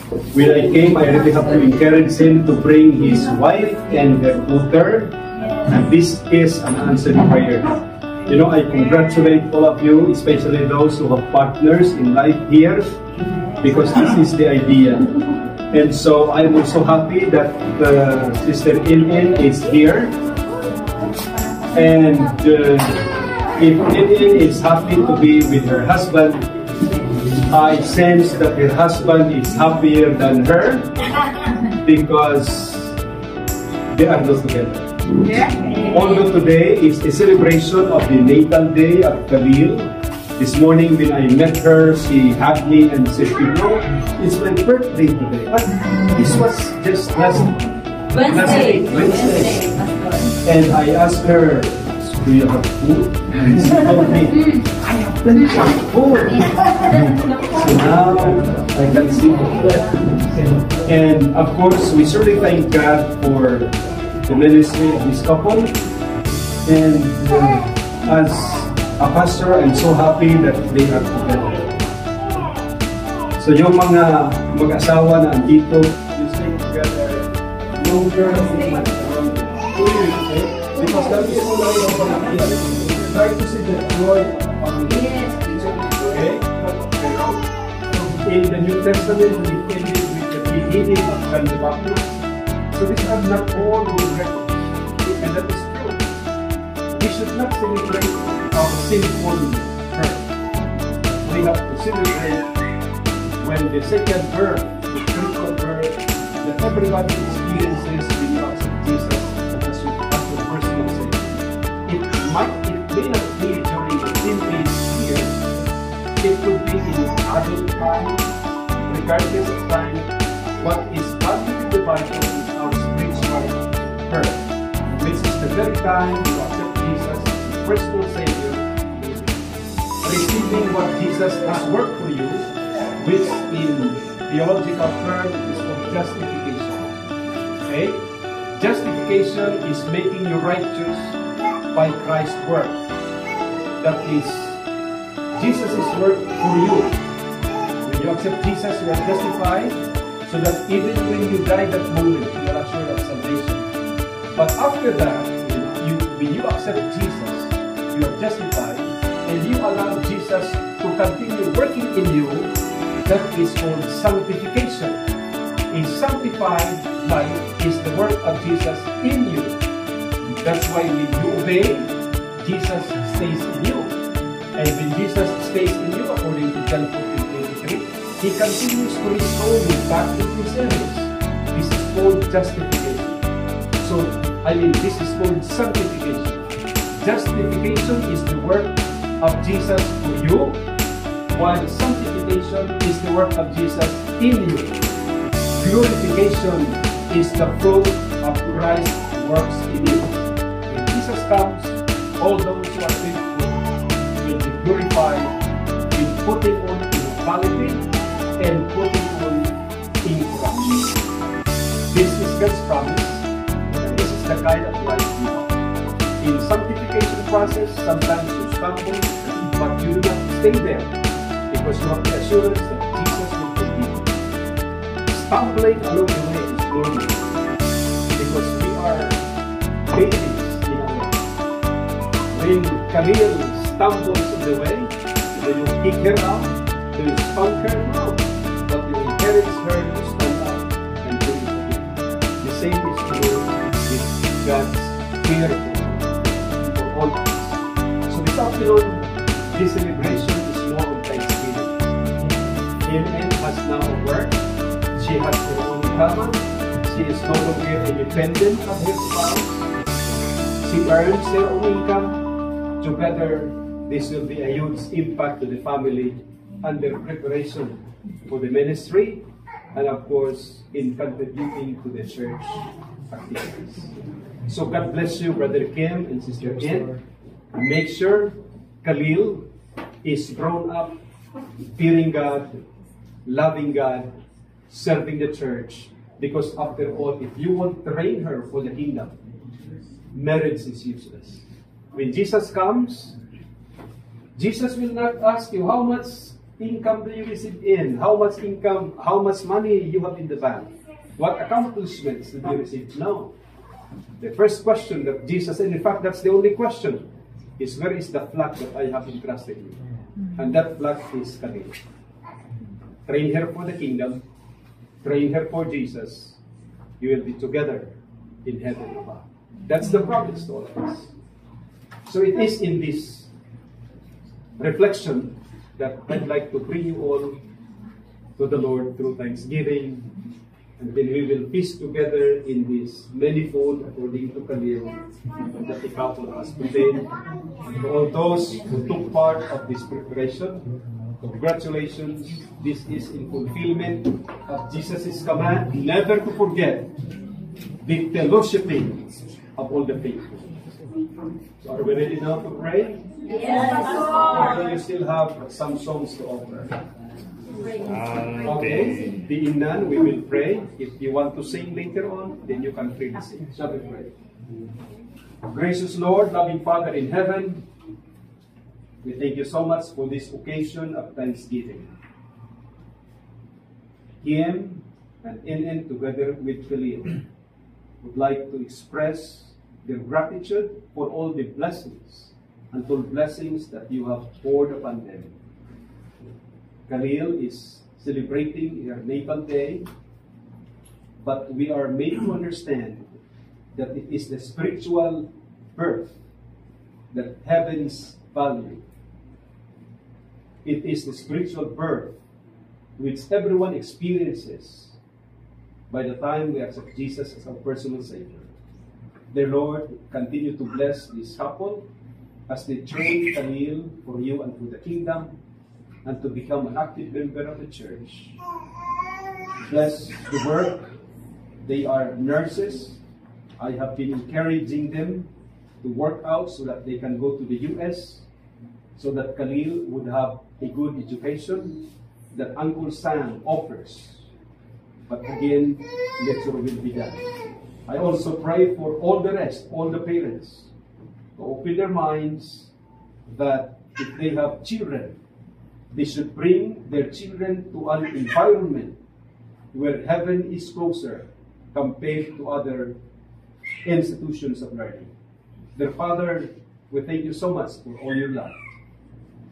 When I came, I really have to encourage him to bring his wife and their daughter. And this is an answered prayer. You know, I congratulate all of you, especially those who have partners in life here, because this is the idea. And so I'm also happy that Sister In is here. And if In is happy to be with her husband, I sense that her husband is happier than her because they are not together. Although today is a celebration of the natal day of Khalil, this morning when I met her, she hugged me and said, you know, it's my birthday today. But this was just last Wednesday. And I asked her, do you have food? And she told me, I have plenty of food. So now I can see that. And of course, we certainly thank God for the ministry of this couple. And as a pastor, I'm so happy that they are together. So yung mga mag-asawa na andito, you stay together longer and much longer. Because that is all I want to try to see the joy of family. Okay? In the New Testament, we ended with the beginning of John the Baptist. So these are not all good records. And that is true. We should not celebrate our sinful birth. We have to celebrate when the second birth, the spiritual birth, that everybody experiences when you accept Jesus. It may not be during the teenage years, it could be in adult time, regardless of time. What is valued in the Bible is our spiritual birth, which is the very time you accept Jesus as your personal Savior, receiving what Jesus has worked for you, which in theological terms is called justification. Okay? Justification is making you righteous by Christ's work. That is Jesus' work for you. When you accept Jesus, you are justified, so that even when you die that moment, you are assured of salvation. But after that, when you accept Jesus, you are justified, and you allow Jesus to continue working in you. That is called sanctification. A sanctified life is the work of Jesus in you. That's why when you obey, Jesus stays in you. And when Jesus stays in you, according to John 14:23, He continues to restore you back to His service. This is called justification. So, this is called sanctification. Justification is the work of Jesus for you, while sanctification is the work of Jesus in you. Glorification is the fruit of Christ's works in you. Jesus comes, all those who are faithful will be glorified in putting on immortality and putting on incorruption. This is God's promise, and this is the kind of life we have. In sanctification process, sometimes you stumble, but you do not stay there, because you have the assurance that Jesus will forgive you. Stumbling along the way is normal, because we are babies. When Khalil stumbles on the way, do you kick her out? Do you spank her? No. But you encourage her to stand up and do it again. The same is true with God's care for all of us. So this afternoon, this celebration is more of Thanksgiving. Helen has now a work. She has her own income. She is no longer independent of her spouse. She earns her own income. Together, this will be a huge impact to the family and their preparation for the ministry, and of course, in contributing to the church activities. So God bless you, Brother Kim and Sister Ann. Make sure Khalil is grown up, fearing God, loving God, serving the church, because after all, if you want to train her for the kingdom, marriage is useless. When Jesus comes, Jesus will not ask you how much income do you receive in? How much income, how much money you have in the bank? What accomplishments did you receive? No. The first question that Jesus, and in fact that's the only question, is where is the flock that I have entrusted you? And that flock is Khalil. Train her for the kingdom, train her for Jesus, you will be together in heaven above. That's the promise to all of us. So it is in this reflection that I'd like to bring you all to the Lord through thanksgiving, and then we will feast together in this manifold according to Khalil that the couple has prepared. To all those who took part of this preparation, congratulations. This is in fulfillment of Jesus' command never to forget the fellowshipping of all the faithful. So are we ready now to pray? Yes, Or do Lord. you still have some songs to offer? Okay, being none, we will pray. If you want to sing later on, then you can freely sing. Shall we pray? Gracious Lord, loving Father in heaven, we thank you so much for this occasion of Thanksgiving. Him and NN together with Khalil would like to express their gratitude for all the blessings, untold blessings that you have poured upon them. Khalil is celebrating her natal day, but we are made to understand that it is the spiritual birth that heavens value. It is the spiritual birth which everyone experiences by the time we accept Jesus as our personal Savior. The Lord continue to bless this couple as they train Khalil for you and for the kingdom, and to become an active member of the church. Bless the work. They are nurses. I have been encouraging them to work out so that they can go to the US, so that Khalil would have a good education that Uncle Sam offers. But again, let your will be done. I also pray for all the rest, all the parents, to open their minds that if they have children, they should bring their children to an environment where heaven is closer compared to other institutions of learning. Dear Father, we thank you so much for all your love.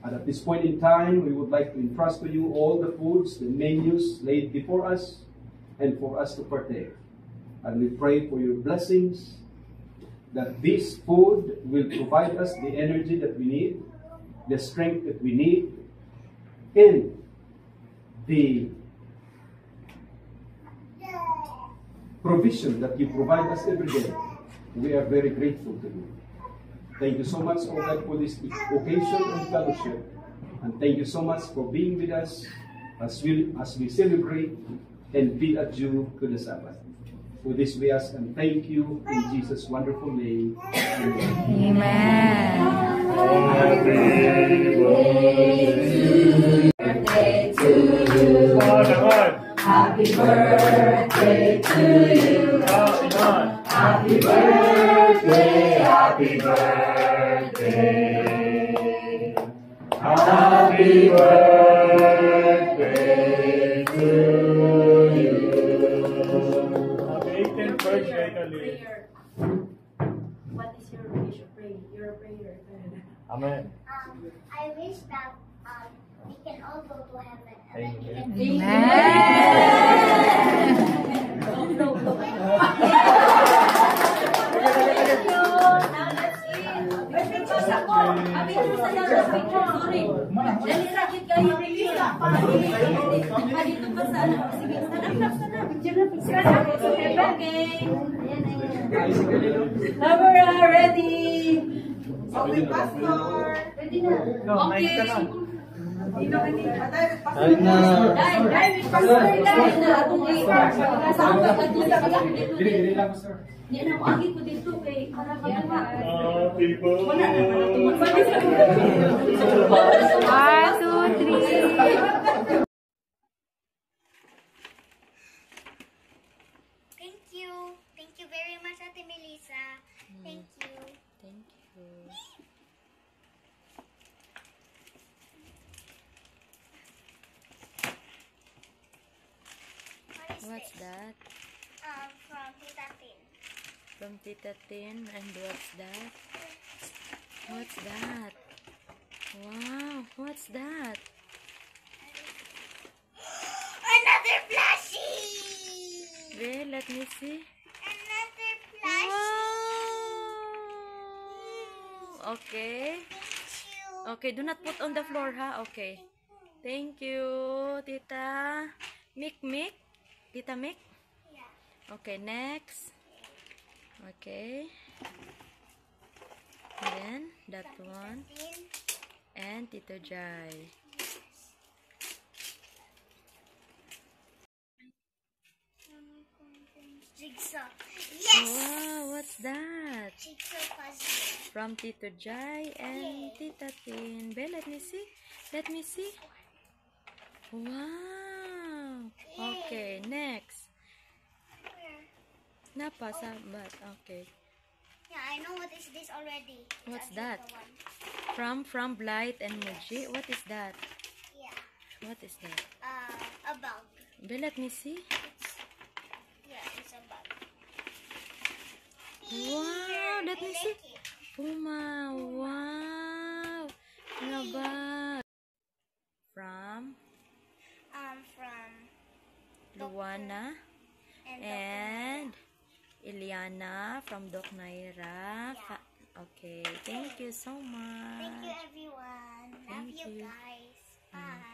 And at this point in time, we would like to entrust to you all the foods, the menus laid before us, and for us to partake. And we pray for your blessings, that this food will provide us the energy that we need, the strength that we need, and the provision that you provide us every day. We are very grateful to you. Thank you so much, O God, for this occasion and fellowship. And thank you so much for being with us as we celebrate and be adieu to the Sabbath. For this we ask and thank you in Jesus' wonderful name. Amen. Birthday to you. Happy birthday to you. Happy birthday, happy birthday. Happy birthday to you. Happy 18th birthday, Khalil. What is your wish of prayer? Your prayer. Amen. I wish that we can all go to heaven. Barbara, ready? Okay, Pastor. Ready na. Okay. Happy Thank you. Thank you very much, Ate Melissa. Thank you. Thank you. What's this? that? From Tita Tin. From Tita Tin. And what's that? What's that? Wow, what's that? Another plushie! Wait, let me see. Another plushie! Wow! Okay. Thank you. Okay, do not put on the floor, ha? Okay. Thank you, Tita. Mick. Tita Mick. Yeah. Okay, next. Okay. And then, that one. Tin. And Tito Jai. Jigsaw. Yes! Wow, what's that? Jigsaw puzzle. From Tito Jai and Tita Tin. Belle, let me see. Let me see. Wow. Okay, next. Where? Napa sa but okay. Yeah, I know what is this already. What's It's that? the one. From Blight and Muji. What is that? Yeah. What is that? A bug. Belle, let me see. It's a bug. Wow, let me I see. like it. Puma. Wow. Nga bag. From Luana and and Iliana from Doc Naira. Okay, thank you so much. thank you everyone. Love Thank you you. guys. Bye.